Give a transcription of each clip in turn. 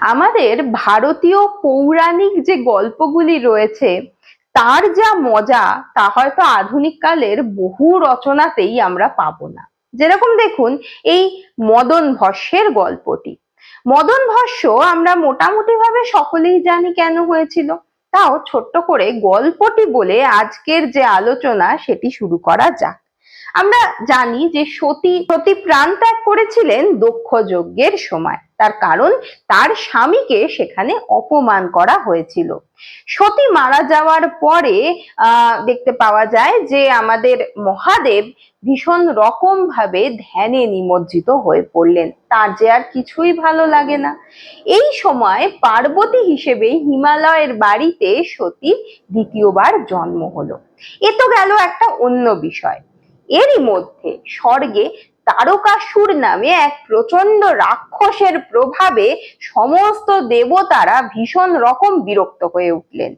আমাদের ভারতীয় পৌরাণিক যে গল্পগুলি রয়েছে তার যা মজা তা হয়তো আধুনিক কালের বহু রচনাতেই আমরা পাবো না। যেরকম দেখুন এই মদন ভস্যের গল্পটি। মদন ভস্য আমরা মোটামুটি ভাবে সকলেই জানি কেন হয়েছিল। তাও ছোট্ট করে গল্পটি বলে আজকের যে আলোচনা সেটি শুরু করা যাক। আমরা জানি যে সতী প্রাণ ত্যাগ করেছিলেন দক্ষ যজ্ঞের সময়। তার কারণ তার স্বামীকে সেখানে অপমান করা হয়েছিল। সতী মারা যাওয়ার পরে দেখতে পাওয়া যায় যে আমাদের মহাদেব ভীষণ রকম ভাবে ধ্যানে নিমজ্জিত হয়ে পড়লেন, তার যে আর কিছুই ভালো লাগে না। এই সময় পার্বতী হিসেবে হিমালয়ের বাড়িতে সতীর দ্বিতীয়বার জন্ম হলো। এ তো গেল একটা অন্য বিষয়। এরই মধ্যে স্বর্গে তারকাসুর নামে এক প্রচন্ড রাক্ষসের প্রভাবে সমস্ত দেবতারা ভীষণ রকম বিরক্ত হয়ে উঠলেন।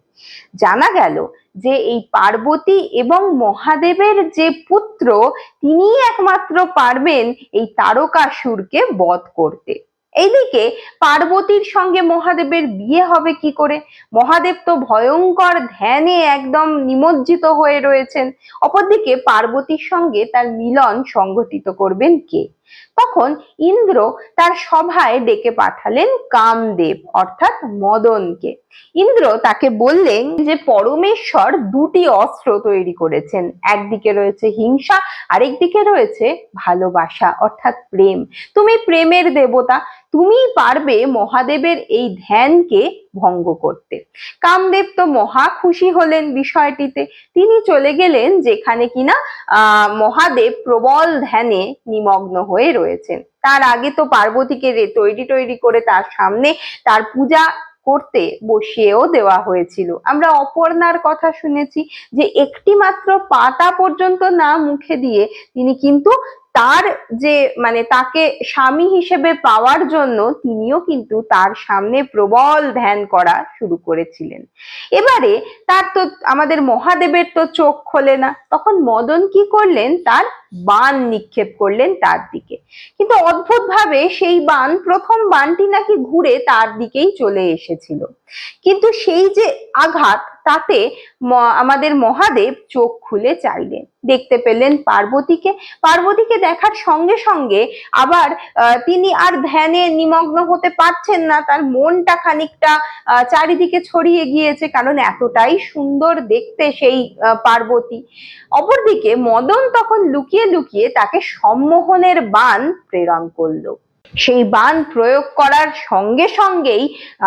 জানা গেল যে এই পার্বতী এবং মহাদেবের যে পুত্র তিনি একমাত্র পারবেন এই তারকাসুরকে বধ করতে। এইদিকে পার্বতীর সঙ্গে মহাদেবের বিয়ে হবে কি করে? মহাদেব তো ভয়ঙ্কর ধ্যানে একদম নিমজ্জিত হয়ে রয়েছেন। অপরদিকে পার্বতীর সঙ্গে তার মিলন সংঘটিত করবেন কে? তখন ইন্দ্র তার সভায় ডেকে পাঠালেন কামদেব অর্থাৎ মদনকে। ইন্দ্র তাকে বললেন যে পরমেশ্বর দুটি অস্ত্র তৈরি করেছেন, একদিকে রয়েছে হিংসা, আরেকদিকে রয়েছে ভালোবাসা অর্থাৎ প্রেম। তুমি প্রেমের দেবতা, তুমি পারবে মহাদেবের এই ধ্যানকে ভঙ্গ করতে। কামদেব তো মহা খুশি হলেন বিষয়টিতে। তিনি চলে গেলেন যেখানে কিনা মহাদেব প্রবল ধ্যানে নিমগ্ন হয়ে রয়েছেন। তার আগে তো পার্বতীকে তৈরি করে তার সামনে তার পূজা করতে বসিয়েও দেওয়া হয়েছিল। আমরা অপর্ণার কথা শুনেছি যে একটি মাত্র পাতা পর্যন্ত না মুখে দিয়ে তিনি কিন্তু তার যে তাকে স্বামী হিসেবে পাওয়ার জন্য তিনিও কিন্তু তার সামনে প্রবল ধ্যান করা শুরু করেছিলেন। এবারে তার তো আমাদের মহাদেবের তো চোখ খোলে না, তখন মদন কি করলেন, তার বাণ নিক্ষেপ করলেন তার দিকে। কিন্তু অদ্ভুত ভাবে সেই বাণ, প্রথম বাণটি নাকি ঘুরে তার দিকেই চলে এসেছিল। কিন্তু সেই যে আঘাত, তাতে আমাদের মহাদেব চোখ খুলে চাইলেন, দেখতে পেলেন পার্বতীকে। পার্বতীকে দেখার সঙ্গে সঙ্গে আবার তিনি আর ধ্যানে নিমগ্ন হতে পারছেন না, তার মনটা খানিকটা চারিদিকে ছড়িয়ে গিয়েছে, কারণ এতটাই সুন্দর দেখতে সেই পার্বতী। অপরদিকে মদন তখন লুকিয়ে লুকিয়ে তাকে সম্মোহনের বাণ প্রেরণ করলো। সেই বাণ প্রয়োগ করার সঙ্গে সঙ্গেই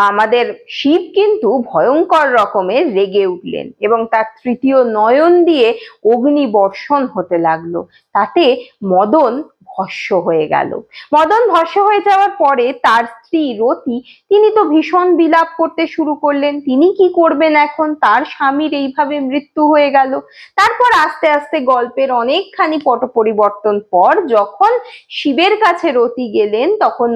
আমাদের শিব কিন্তু ভয়ঙ্কর রকমের রেগে উঠলেন এবং তার তৃতীয় নয়ন দিয়ে অগ্নি বর্ষণ হতে লাগলো। তাতে মদন ভস্য হয়ে গেল। মদন ভস্য হয়ে যাওয়ার পরে তার স্ত্রী রতি, তিনি তো ভীষণ বিলাপ করতে শুরু করলেন। তিনি কি করবেন এখন? তার স্বামীর এইভাবে মৃত্যু হয়ে গেল। তারপর আস্তে আস্তে গল্পের অনেকখানি পট পরিবর্তন পর যখন শিবের কাছে রতি গেলেন, তখন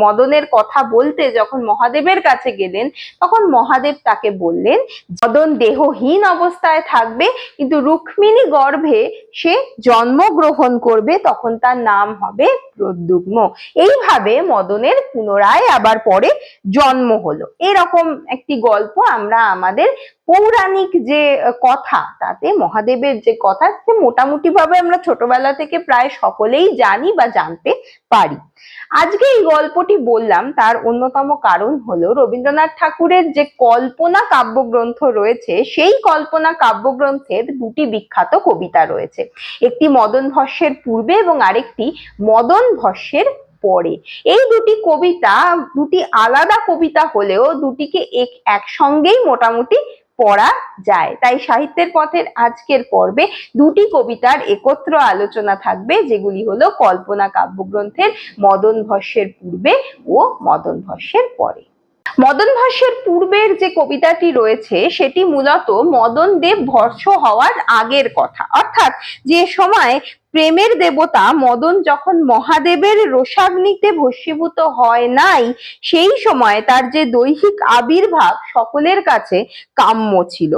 মদনের কথা বলতে যখন মহাদেবের কাছে গেলেন, তখন মহাদেব তাকে বললেন মদন দেহহীন অবস্থায় থাকবে, কিন্তু রুক্মিণী গর্ভে সে জন্মগ্রহণ করবে, তখন তার নাম হবে প্রদ্যুম্ন। এইভাবে মদনের পুনরায় আবার পরে জন্ম হলো। এরকম একটি গল্প আমরা আমাদের পৌরাণিক যে কথা, তাতে মহাদেবের যে কথা, মোটামুটি ভাবে আমরা ছোটবেলা থেকে প্রায় সকলেই জানি বা জানতে পারি। আজকে এই গল্পটি বললাম তার অন্যতম কারণ হলো রবীন্দ্রনাথ ঠাকুরের যে কল্পনা কাব্যগ্রন্থ রয়েছে, সেই কল্পনা কাব্যগ্রন্থের দুটি বিখ্যাত কবিতা রয়েছে, একটি মদন ভস্যের পূর্বে এবং আরেকটি মদন ভস্যের পরে। এই দুটি কবিতা দুটি আলাদা কবিতা হলেও দুটিকে একসঙ্গেই মোটামুটি পড়া যায়। তাই সাহিত্যের পথের আজকের পর্বে দুটি কবিতার একত্র আলোচনা থাকবে, যেগুলি হলো কল্পনা কাব্যগ্রন্থের মদন ভস্যের পূর্বে ও মদন ভস্যের পরে। মদন ভস্যের পূর্বের যে কবিতাটি রয়েছে সেটি মূলত মদন দেব ভস্য হওয়ার আগের কথা, অর্থাৎ যে সময় প্রেমের দেবতা মদন যখন মহাদেবের রোষাগ্নিতে ভস্মীভূত হয় নাই, সেই সময় তার যে দৈহিক আবির্ভাব সকলের কাছে কাম্য ছিল।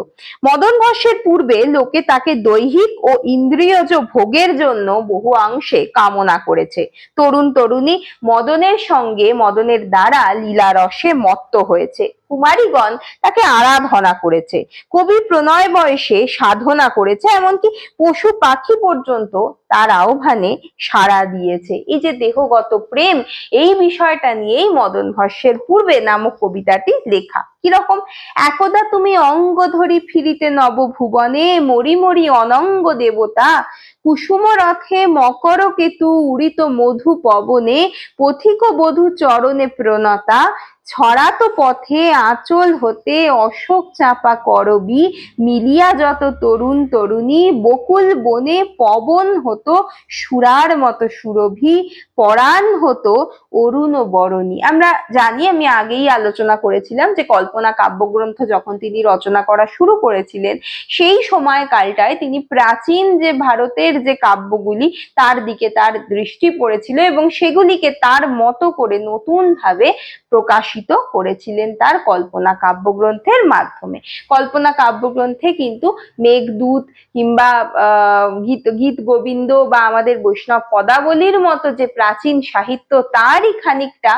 মদন ভস্মের পূর্বে লোকে তাকে দৈহিক ও ইন্দ্রিয়জ ভোগের জন্য বহু অংশে কামনা করেছে। তরুণ তরুণী মদনের সঙ্গে মদনের দ্বারা লীলা রসে মত্ত হয়েছে। কুমারীগণ তাকে আরাধনা করেছে। কবি প্রণয় বয়সে সাধনা করেছে, এমনকি পশু পাখি পর্যন্ত তার আহ্বানে সাড়া দিয়েছে। এই যে দেহগত প্রেম, এই বিষয়টা নিয়েই মদন ভস্মের পূর্বে নামক কবিতাটি লেখা। কিরকম? একদা তুমি অঙ্গ ধরি ফিরিতে নবভুবনে, মরি মরি অনঙ্গ দেবতা, কুসুম রথে মকর কেতু উড়িত মধু পবনে, পথিক বধূ চরণে প্রণতা, ছড়াত পথে আঁচল হতে অশোক চাপা করবি, মিলিয়া যত তরুণ তরুণী, বকুল বনে পবন হতো সুরার মতো সুরভি, পরাণ হতো অরুণ বরণী। আমরা জানি, আমি আগেই আলোচনা করেছিলাম যে কল্পনা কাব্যগ্রন্থ যখন তিনি রচনা করা শুরু করেছিলেন, সেই সময়কালটায় তিনি প্রাচীন যে ভারতের যে কাব্যগুলি তার দিকে তার দৃষ্টি পড়েছিল এবং সেগুলিকে তার মতো করে নতুন ভাবে প্রকাশিত করেছিলেন তার কল্পনা কাব্যগ্রন্থের মাধ্যমে। কল্পনা কাব্যগ্রন্থে কিন্তু মেঘদূত কিংবা গীত গোবিন্দ বা আমাদের বৈষ্ণব পদাবলীর মতো যে প্রাচীন সাহিত্য, তারই খানিকটা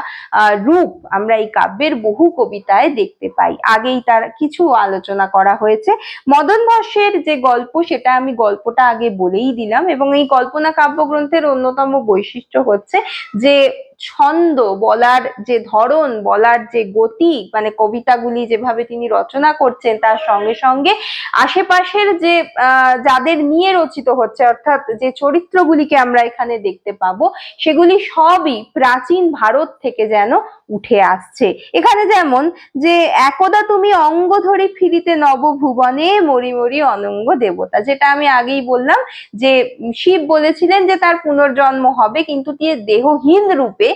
রূপ আমরা এই কাব্যের বহু কবিতায় দেখতে পাই। আগেই তার কিছু আলোচনা করা হয়েছে। মদন ভস্মের যে গল্প, সেটা আমি গল্পটা আগে বলেই দিলাম। এবং এই কল্পনা কাব্যগ্রন্থের অন্যতম বৈশিষ্ট্য হচ্ছে যে ছন্দ, বলার যে ধরন, বলার যে গতি, মানে কবিতাগুলি যেভাবে তিনি রচনা করছেন, তার সঙ্গে সঙ্গে আশেপাশের যে যাদের নিয়ে রচিত হচ্ছে, অর্থাৎ যে চরিত্রগুলিকে আমরা এখানে দেখতে পাবো, সেগুলি সবই প্রাচীন ভারত থেকে যেন উঠে আসছে। এখানে যেমন যে একদা তুমি অঙ্গ ধরি ফিরিতে নবভুবনে, মরি মরি অনঙ্গ দেবতা, যেটা আমি আগেই বললাম যে শিব বলেছিলেন যে তার পুনর্জন্ম হবে, কিন্তু তিনি দেহহীন রূপে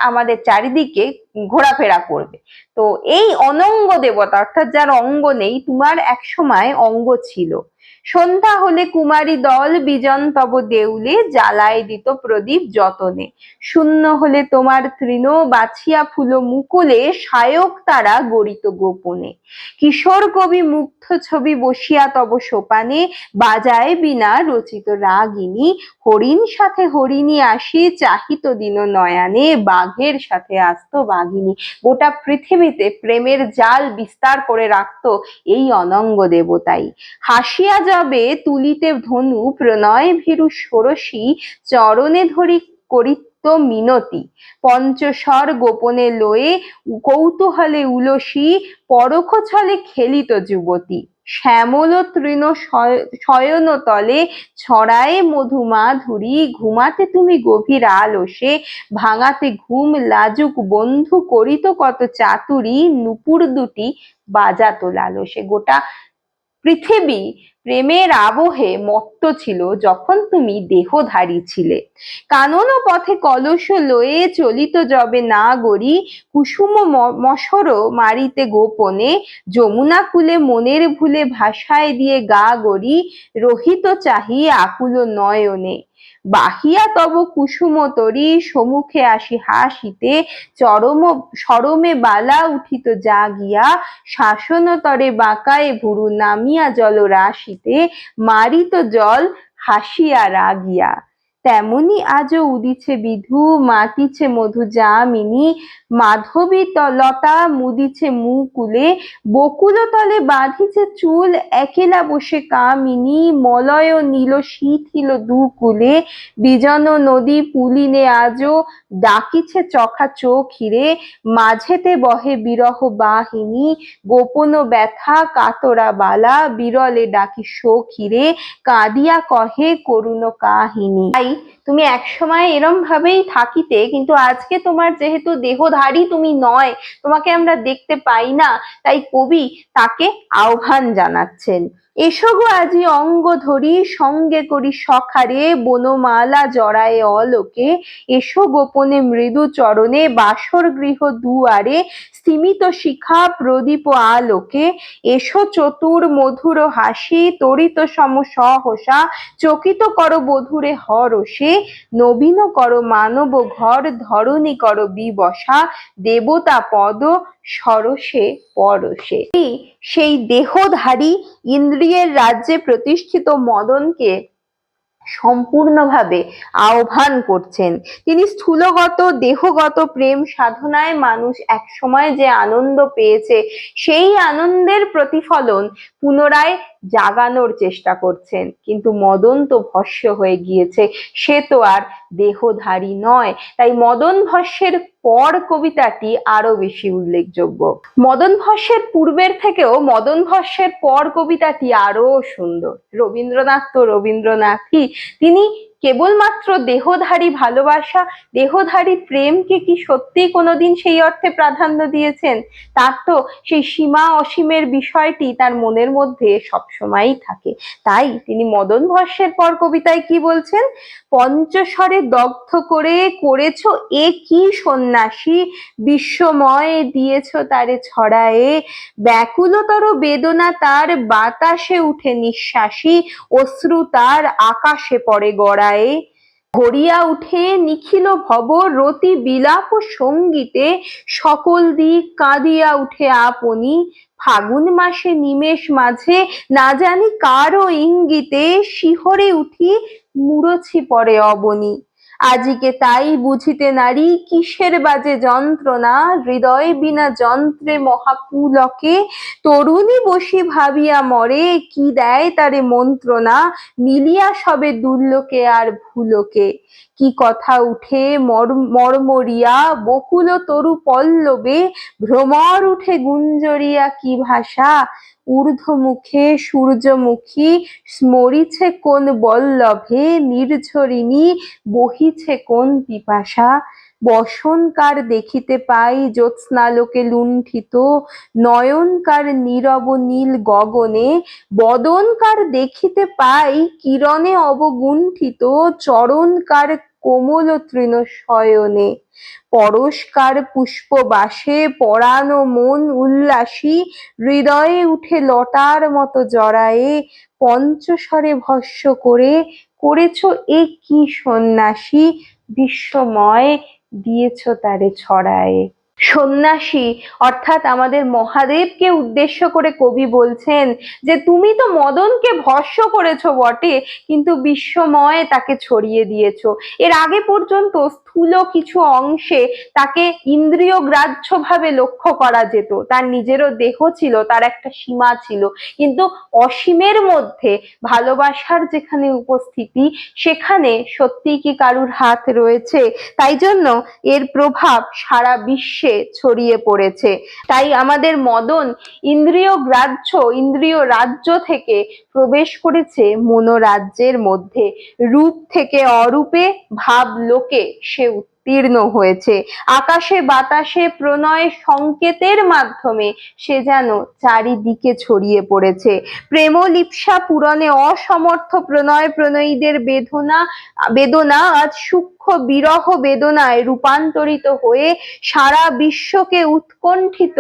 আমাদের চারিদিকে ঘোরাফেরা করবে। তো এই অনঙ্গ দেবতা, অর্থাৎ যার অঙ্গ নেই, তোমার এক সময় অঙ্গ ছিল। সন্ধ্যা হলে কুমারী দল বিজন তব দেউলে, জ্বালায় দিত প্রদীপ যতনে। শূন্য হলে তোমার তৃণ বাছিয়া ফুল মুকুলে, সায়ক তারা গড়িত গোপনে। কিশোর কবি মুগ্ধ ছবি বসিয়া তব সোপানে, বাজায় বিনা রচিত রাগিনী। হরিণ সাথে হরিণী আসি চাহিত দিন নয়ানে, বাঘের সাথে আসত বাঘিনী। গোটা পৃথিবীতে প্রেমের জাল বিস্তার করে রাখতো এই অনঙ্গ দেবতাই। হাসিয়া যাবে তুলিতে ধনু প্রণয় ভীরু ষোড়শী, চরণে ধরি করিত মিনতি। পঞ্চস্বর গোপনে লয়ে কৌতূহলে উলসী, পরখ ছলে খেলিত যুবতী। শ্যামল তৃণ শয়ন তলে ছড়ায় মধু মাধুরী, ঘুমাতে তুমি গভীর আলসে, ভাঙাতে ঘুম লাজুক বন্ধু করিত কত চাতুরী, নূপুর দুটি বাজাতো লালসে। গোটা পৃথিবী প্রেমের আবহে মত্ত ছিল যখন তুমি দেহধারী ছিলে। কানন পথে কলস লয়ে চলিত যবে না গড়ি, কুসুম মশর মারিতে গোপনে, যমুনা কুলে মনের ভুলে ভাষায় দিয়ে গা গড়ি, রহিত চাহি আকুল নয়নে। বাহিয়া তব কুসুম তরি সমুখে আসি হাসিতে, চরম সরমে বালা উঠিত জাগিয়া, শাসন তরে বাঁকায় ভুরু নামিয়া জল রাশিতে, মারিত জল হাসিয়া রাগিয়া। তেমনি আজও উদিছে বিধু মাতিছে মধু যামিনী, মাধবী লতা মুদিছে মুকুলে, বকুল তলে বাঁধিছে চুল একেলা বসে কামিনী, মলয় নীল শিথিল দুকুলে, বিজন নদী পুলিনে আজও ডাকিছে চখা চোখিরে, মাঝেতে বহে বিরহ বাহিনী, গোপন ব্যথা কাতরা বালা, বিরলে ডাকি সখিরে, কাঁদিয়া কহে করুণ কাহিনী। তাই তুমি একসময় এরম ভাবেই থাকিতে, কিন্তু আজকে তোমার যেহেতু দেহধারী তুমি নয়, তোমাকে আমরা দেখতে পাই না, তাই কবি তাকে আহ্বান জানাচ্ছেন। এসো গো আজি অঙ্গ ধরি সঙ্গে করি সখারে বনমালা জড়ায়ে অলোকে এসো গোপনে মৃদু চরণে বাসর গৃহ দুয়ারে স্তিমিত শিখা প্রদীপ আলোকে এসো চতুর মধুর হাসি তরিত সম সহসা চকিত কর বধুরে হরষে নবীন কর মানব ঘর ধরণী কর বিবসা দেবতা পদ সরসে পরশে। সেই দেহধারী ইন্দ্রিয়ের রাজ্যে প্রতিষ্ঠিত মদনকে সম্পূর্ণভাবে আহ্বান করছেন। তিনি স্থূলগত দেহগত প্রেম সাধনায় মানুষ একসময় যে আনন্দ পেয়েছে সেই আনন্দের প্রতিফলন পুনরায় জাগানোর চেষ্টা করছেন, কিন্তু মদন তো ভস্য হয়ে গিয়েছে, সে তো আর দেহধারী নয়। তাই মদন ভস্যের পর কবিতাটি আরো বেশি উল্লেখযোগ্য। মদন ভস্যের পূর্বের থেকেও মদন ভস্যের পর কবিতাটি আরো সুন্দর। রবীন্দ্রনাথ তো রবীন্দ্রনাথই, তিনি কেবলমাত্র দেহধারী ভালোবাসা, দেহধারী প্রেমকে কি সত্যি কোনোদিন সেই অর্থে প্রাধান্য দিয়েছেন? তার তো সেই সীমা অসীমের বিষয়টি তার মনের মধ্যে সবসময়ই থাকে। তাই তিনি মদন ভস্যের পর কবিতায় কি বলছেন? পঞ্চস্বরে দগ্ধ করে করেছ এ কি সন্ন্যাসী বিশ্বময় দিয়েছ তারে ছড়ায়ে ব্যাকুলতর বেদনা তার বাতাসে উঠে নিঃশ্বাসী অশ্রু তার আকাশে পড়ে গড়ায়ে ভরিয়া উঠে নিখিল ভব রতি বিলাপ সঙ্গীতে সকল দিক কাঁদিয়া উঠে আপনি ফাগুন মাসে নিমেষ মাঝে না জানি কারো ইঙ্গিতে শিহরে উঠি মুড়ছি পরে অবনী আজিকে তাই বুঝিতে নারী কিসের বাজে যন্ত্রণা হৃদয় বিনা যন্ত্রে মহাপুলকে তরুণী বসি ভাবিয়া মরে কি দেয় তারে মন্ত্রণা মিলিয়া সবে দুর্লোকে আর ভুলোকে কি কথা উঠে মর্মরিয়া বকুল তরু পল্লবে ভ্রমর উঠে গুঞ্জরিয়া কি ভাষা ঊর্ধ্বমুখে সূর্যমুখী স্মরিছে কোন বল্লভে নির্ঝরিণী বহিছে কোন পিপাসা বসনকার দেখিতে পাই জ্যোৎস্নালোকে লুণ্ঠিত নয়নকার নীরব নীল গগনে বদনকার দেখিতে পাই কিরণে অবগুণ্ঠিত চরণকার কোমল তৃণ শয়নে পরশকার পুষ্পবাসে পরাণ মন উল্লাসী হৃদয়ে উঠে লতার মতো জড়ায়ে পঞ্চস্বরে ভস্য করে করেছ এ কি সন্ন্যাসী বিশ্বময় দিয়েছ তারে ছড়ায়ে। সন্ন্যাসী অর্থাৎ আমাদের মহাদেবকে উদ্দেশ্য করে কবি বলছেন যে তুমি তো মদনকে ভস্য করেছো বটে, কিন্তু বিশ্বময় তাকে ছড়িয়ে দিয়েছো। এর আগে পর্যন্ত স্থূল কিছু অংশে তাকে ইন্দ্রিয় গ্রাহ্য ভাবে লক্ষ্য করা যেত, তার নিজেরও দেহ ছিল, তার একটা সীমা ছিল, কিন্তু অসীমের মধ্যে ভালোবাসার যেখানে উপস্থিতি সেখানে সত্যি কি কারুর হাত রয়েছে? তাই জন্য এর প্রভাব সারা বিশ্বে ছড়িয়ে পড়েছে। তাই আমাদের মদন ইন্দ্রিয় গ্রাহ্য ইন্দ্রিয় রাজ্য থেকে প্রবেশ করেছে মনোরাজ্যের মধ্যে, রূপ থেকে অরূপে ভাব লোকে সে উত্তীর্ণ হয়েছে। আকাশে বাতাসে প্রণয় সংকেতের মাধ্যমে সে যেন চারিদিকে ছড়িয়ে পড়েছে। প্রেম লিপ্সা পূরণে অসমর্থ প্রণয় প্রণয়ীদের বেদনা আজ সূক্ষ্ম বিরহ বেদনায় রূপান্তরিত হয়ে সারা বিশ্বকে উৎকণ্ঠিত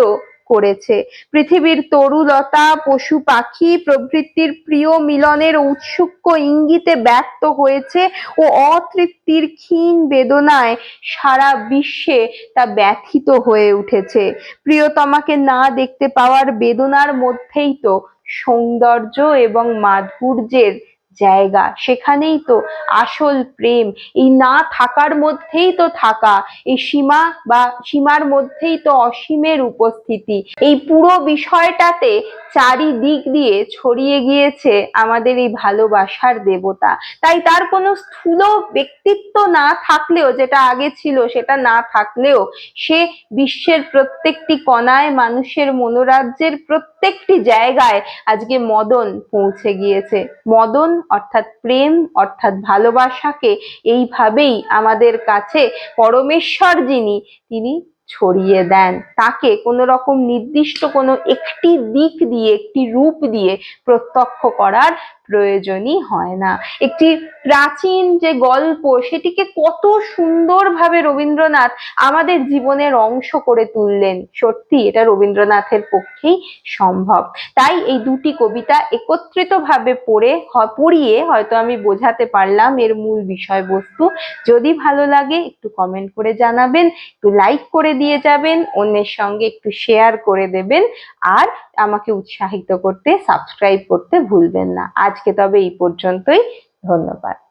করেছে। পৃথিবীর তরুলতা পশু পাখি প্রভৃতির প্রিয় মিলনের ঔৎসুক্য ইঙ্গিতে ব্যক্ত হয়েছে ও অতৃপ্তির ক্ষীণ বেদনায় সারা বিশ্বে তা ব্যথিত হয়ে উঠেছে। প্রিয়তমাকে না দেখতে পাওয়ার বেদনার মধ্যেই তো সৌন্দর্য এবং মাধুর্যের জায়গা, সেখানেই তো আসল প্রেম। এই না থাকার মধ্যেই তো থাকা, এই সীমা বা সীমার মধ্যেই তো অসীমের উপস্থিতি। এই পুরো বিষয়টাতে চারিদিক দিয়ে ছড়িয়ে গিয়েছে আমাদের এই ভালোবাসার দেবতা। তাই তার কোনো স্থূল ব্যক্তিত্ব না থাকলেও, যেটা আগে ছিল সেটা না থাকলেও, সে বিশ্বের প্রত্যেকটি কণায় মানুষের মনোরাজ্যের প্রত্যেকটি জায়গায় আজকে মদন পৌঁছে গিয়েছে। মদন অর্থাৎ প্রেম অর্থাৎ ভালোবাসাকে এইভাবেই আমাদের কাছে পরমেশ্বর যিনি, তিনি ছড়িয়ে দেন। তাকে কোনো রকম নির্দিষ্ট কোনো একটি দিক দিয়ে, একটি রূপ দিয়ে প্রত্যক্ষ করার প্রয়োজনই হয় না। একটি প্রাচীন যে গল্প, সেটিকে কত সুন্দরভাবে রবীন্দ্রনাথ আমাদের জীবনের অংশ করে তুললেন। সত্যি এটা রবীন্দ্রনাথের পক্ষেই সম্ভব। তাই এই দুটি কবিতা একত্রিতভাবে পড়িয়ে হয়তো আমি বোঝাতে পারলাম এর মূল বিষয়বস্তু। যদি ভালো লাগে একটু কমেন্ট করে জানাবেন, একটু লাইক করে দিয়ে যাবেন, অন্যের সঙ্গে একটু শেয়ার করে দেবেন, আর আমাকে উৎসাহিত করতে সাবস্ক্রাইব করতে ভুলবেন না। আজকে তবে এই পর্যন্তই। ধন্যবাদ।